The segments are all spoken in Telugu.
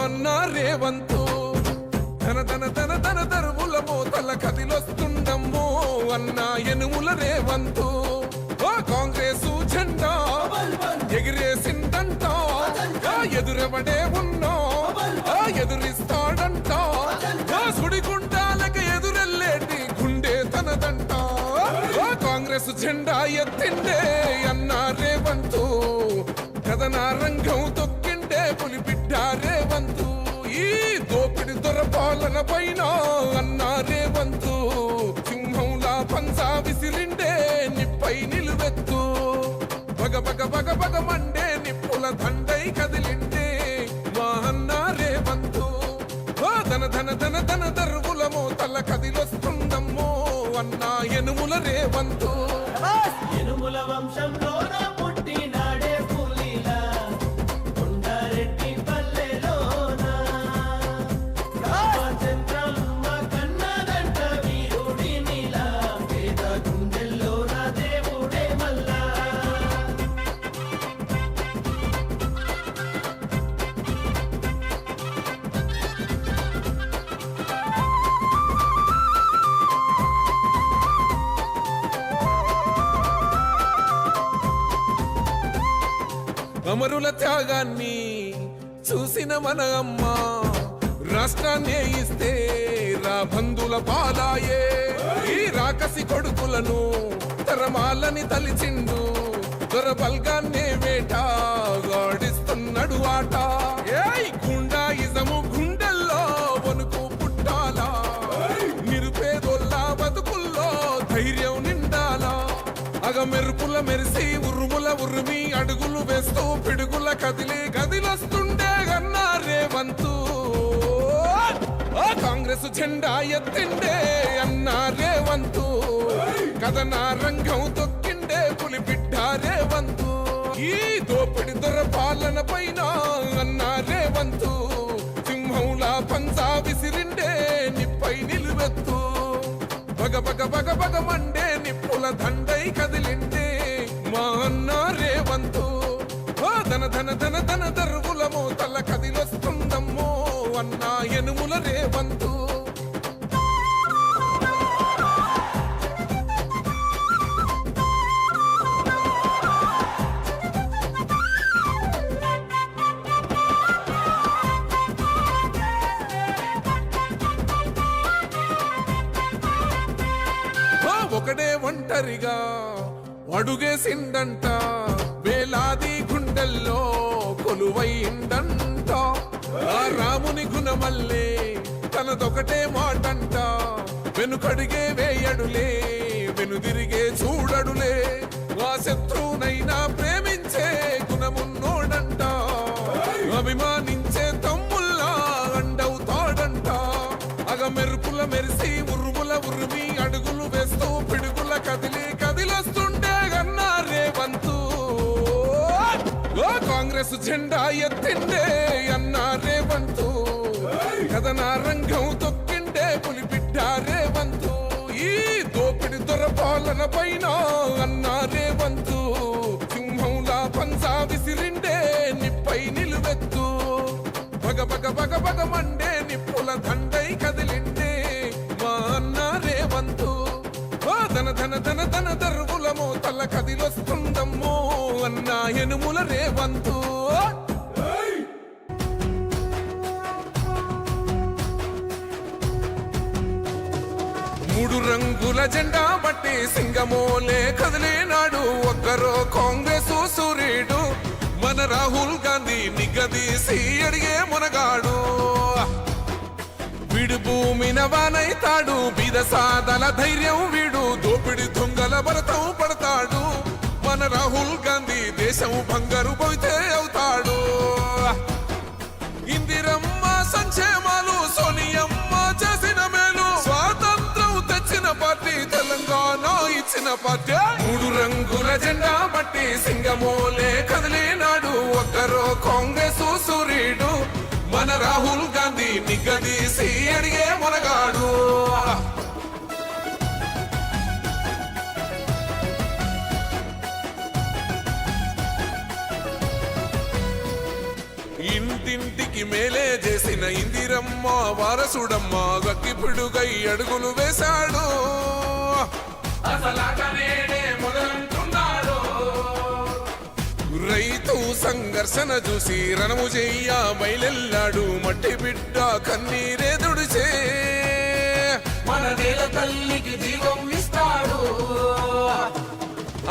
అన్న రేవంతు తన తన తన తన తరువుల మోతల కదిలొస్తుండమ్మో అన్న ఎనుముల రేవంతు కాంగ్రెస్ జెండా ఎగిరేసిందంట ఎదురెవడే ఉన్నా ఎదురిస్తాడంట సుడిగుండాలకు ఎదురెళ్ళేటి గుండె తనదంట కాంగ్రెస్ జెండా ఎత్తిండే అన్న రేవంతు కథన రంగం తొక్కిండే పులిబిడ్డ రేవంతు ఈ దోపిడి దొరపాలన పైన అన్న రేవంతు సింహంలా పంజా విసిరిండే నిప్పై నిలువెత్తు బగ బగ బగ బగ మండే నిప్పుల దండై కదిలిండే మా అన్న రేవంతు ధన ధన ధన ధన దర్వుల మోతల కదిలొస్తుందమ్మో అన్న ఎనుముల రేవంతు ఎనుముల వంశంలో పుట్టినాడే పులిలా కొండారెడ్డి పల్లెలోన రామచంద్రమ్మ కన్నదంట వీరుడి నీలా పేద గుండెల్లోన దేవుడే మల్లా అమరుల త్యాగాన్ని చూసిన మన అమ్మ రాష్ట్రాన్ని ఇస్తే రాబందుల పాలాయే ఈ రాకసి కొడుకులను తరమాలని తలిచిండు దొరబల్గాన్నే వేటాడిస్తున్నాడు ఆట గుండాయిజము గుండెల్లో వణుకు పుట్టాలా నిరుపేదోళ్ళ బతుకుల్లో ధైర్యం నిండాలా అగ మెరుపుల మెరిసి ఉరుముల ఉరిమి అడుగులు వేస్తూ పిడుగుల కదిలి గదిలొస్తుండే గన్నా రేవంతు కాంగ్రెస్ జెండా ఎత్తిండే అన్నా రేవంతు కథన రంగం తొక్కిండే పులిబిడ్డ రేవంతు ఈ దోపిడి దొరపాలన పైన అన్నా రేవంతు సింహంలా పంజా విసిరిండే నిప్పై నిలువెత్తు బగ బగ బగ బగ మండే నిప్పుల దండై కదిలిండే మా అన్న రేవంతు ధన ధన ధన ధన దర్వుల మోతల కదిలొస్తుందమ్మో అన్న ఎనుముల రేవంతు ఒకడే ఒంటరిగా అడుగేసిండంట వేలాది గుండెల్లో కొలువైండంట ఆ రాముని గుణమల్లే తనదొకటే మాటంట వెనుకడిగే వేయడులే వెనుదిరిగే చూడడులే ఆ శత్రువునైనా ప్రేమించే గుణమున్నోడంట అభిమానించే తమ్ముల్లా అండవుతాడంట అగ మెరుపుల మెరిసి ఉరుముల ఉరిమి అడుగులు వేస్తూ పిడుగుల కదిలి కదిలొస్తుండే గన్నా రేవంతు కాంగ్రెస్ జెండా ఎత్తిండే అన్నా రేవంతు కథన రంగం తొక్కిండే పులిబిడ్డ రేవంతు ఈ దోపిడి దొరపాలన పైన అన్నా రేవంతు సింహంలా పంజా విసిరిండే నిప్పై నిలువెత్తు బగ బగ బగ బగ మండే నిప్పుల దండై కదిలిండే మా అన్న రేవంతు ధన ధన ధన ధన దర్వుల మోతల కదిలొస్తుందమ్మో అన్న ఎనుముల రేవంతు మూడు రంగుల జెండా బట్టి సింగమోలే కదిలినాడు ఒక్కరో కాంగ్రెస్ సూర్యుడు మన రాహుల్ గాంధీ నిగదీసి అడిగే మునగాడు వీడు భూమిన వానైతాడు బీద సాదల ధైర్యం వీడు దోపిడి దొంగల భరతం పడతాడు మన రాహుల్ గాంధీ దేశం బంగారు పోతే అవుతాడు ఇందిరమ్మ సంక్షేమాలు సోనియమ్మ చేసిన మేలు స్వాతంత్రం తెచ్చిన పార్టీ తెలంగాణ ఇచ్చిన పార్టీ మూడు రంగుల జెండా బట్టి సింగమోలే కదిలినాడు ఒక్కరో కాంగ్రెస్ సూర్యుడు మన రాహుల్ గాంధీ నిగదీసి అడిగే మునగాడు ఇంటింటికి ఇంటింటికి మేలే చేసిన ఇందిరమ్మ వారసుడమ్మ గక్కిపిడుగై అడుగులు వేశాడు అసలాట నేడే మొదలంటున్నాడు రైతు సంఘర్షణ చూసి రణము చెయ్య బయలెల్లాడు మట్టి బిడ్డ కన్నీరే దుడిచే మన నేల తల్లికి జీవం ఇస్తాడు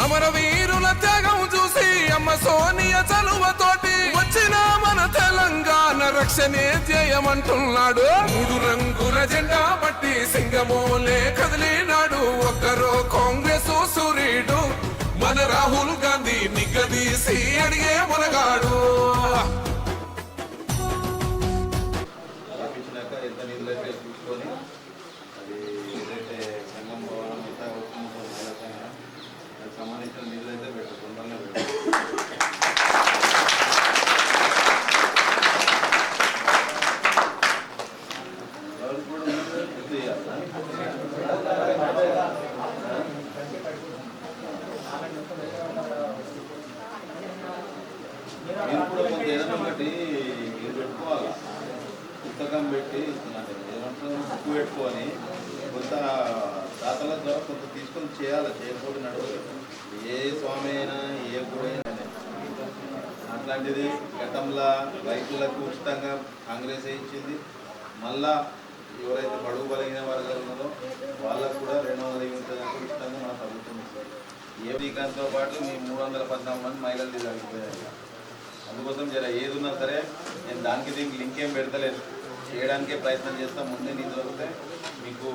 అమరవీరుల త్యాగం చూసి అమ్మ సోనియ చలువతోటి వచ్చిన మన తెలంగాణ రక్షణే ధ్యేయమంటున్నాడు 3 రంగుల జెండా పట్టి సింగమోలే కదిలినాడు ఒక్కరో కాంగ్రెస్ సూర్యుడు మన రాహుల్ గాంధీ నిగ్గదీసి అడిగే మునగాడు ఇచ్చినాక ఎంత నిధులు అయితే చూసుకొని అది ఏదైతే సంఘం భవనం అయితే అవుతుందో దానికి సంబంధించిన నిధులు అయితే పెట్టు తొందరగా పెట్టు మీరు కూడా కొంత ఏదైనా ఒకటి మీరు పెట్టుకోవాలి పుస్తకం పెట్టి ఇస్తున్నాను ఏమంటారు బుక్ పెట్టుకొని కొంత దాతల ద్వారా కొంత తీసుకొని చేయాలి చేయకపోతే నడవదు ఏ స్వామి అయినా ఏ గుడి అయినా అట్లాంటిది గతంలో రైతులకు ఉచితంగా కాంగ్రెస్ ఇచ్చింది మళ్ళా ఎవరైతే బడుగు బలిగిన వర్గాలు ఉన్నారో వాళ్ళకు కూడా 200 యూనిట్లకు ఉచితంగా మన ప్రభుత్వం ఇస్తారు ఏ టీకాంతో పాటు మీ 314 మంది మహిళలు తగ్గిపోయారు అందుకోసం జర ఏది ఉన్నా సరే నేను దానికి దీనికి లింక్ ఏం పెడతలేదు చేయడానికే ప్రయత్నం చేస్తాం ముందే నీ దొరికితే మీకు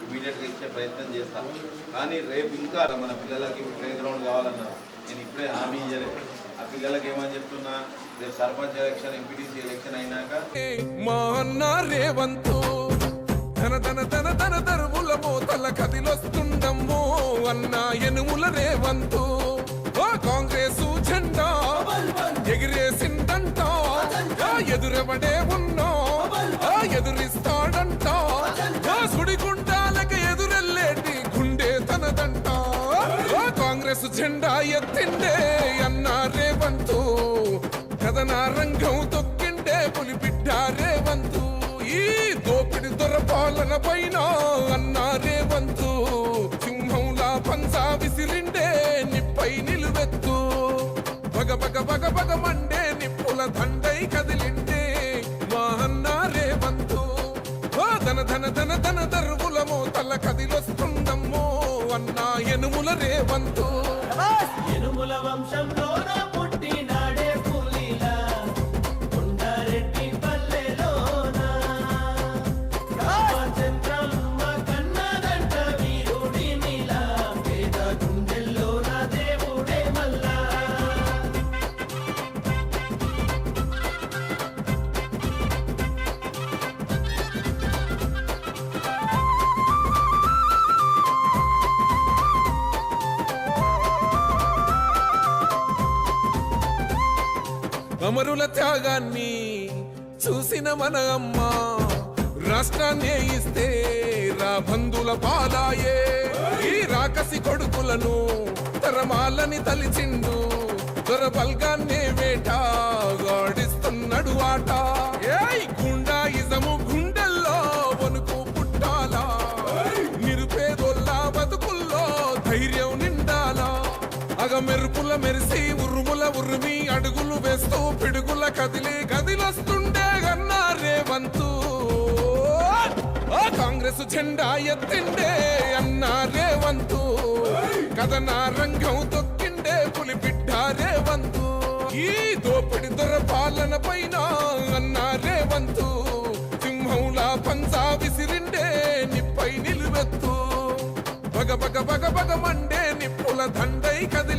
ఇమీడియట్గా ఇచ్చే ప్రయత్నం చేస్తాను కానీ రేపు ఇంకా మన పిల్లలకి ప్లే గ్రౌండ్ కావాలన్నారు నేను ఇప్పుడే హామీ ఇవ్వలేదు ఆ పిల్లలకి ఏమని చెప్తున్నా రేపు సర్పంచ్ ఎలక్షన్ ఎంపీటీసీ ఎలక్షన్ అయినాక మా అన్న రేవంతు ధన ధన ధన ధన దరువుల మోతల కదిలొస్తుండమ్మో అన్న ఎనుముల రేవంతు కాంగ్రెస్ జెండా ఎగిరేసిందంట ఎదురెవడే ఉన్నా ఎదురిస్తాడంట సుడిగుండాలకి ఎదురెల్లేటి గుండె తనదంట కాంగ్రెస్ జెండా ఎత్తిండే అన్న రేవంతు కథన రంగం తొక్కిండే పులిబిడ్డ రేవంతు ఈ దోపిడి దొరపాలన పైన అన్న రేవంతు సింహంలా పంజా విసిరిండే నిప్పై నిలువెత్తు బగ బగ బగ బగ మండే నిప్పుల దండై కదిలిండే మా అన్న రేవంతు ధన ధన ధన ధన దరువుల మోతల కదిలొస్తుందమ్మో అన్న ఎనుముల రేవంతు ఎనుముల వంశంలోన పుట్టినాడే పులిలా కొండారెడ్డి పల్లెలోన రామచంద్రమ్మ కన్నదంట వీరుడినిలా పేద గుండెల్లోన దేవుడే మల్లా అమరుల త్యాగాన్ని చూసిన మన అమ్మ రాష్ట్రాన్ని ఇస్తే రా బంధుల పాలాయే ఈ రాకసి కొడుకులను తరమాలని తలిచిండు దొరబల్గాన్నే వేట గాడిస్తున్నాడు ఆట ఏయ్ గుండాయిజము గుండెల్లో వణుకు పుట్టాలా నిరుపేదోళ్ళ బతుకుల్లో ధైర్యం నిండాలా అగ మెరుపుల మెరిసి ఉరుముల ఉరిమి అడుగులు వేస్తూ పిడుగుల కదిలి గదిలొస్తుండే గన్నా రేవంతు కాంగ్రెస్ జెండా ఎత్తిండే అన్న రేవంతు కథన రంగం తొక్కిండే పులిబిడ్డ రేవంతు ఈ దోపిడి దొరపాలన పైన అన్న రేవంతు సింహంలా పంజా విసిరిండే నిప్పై నిలువెత్తు బగ బగ బగ బగ మండే నిప్పుల దండై కదిలి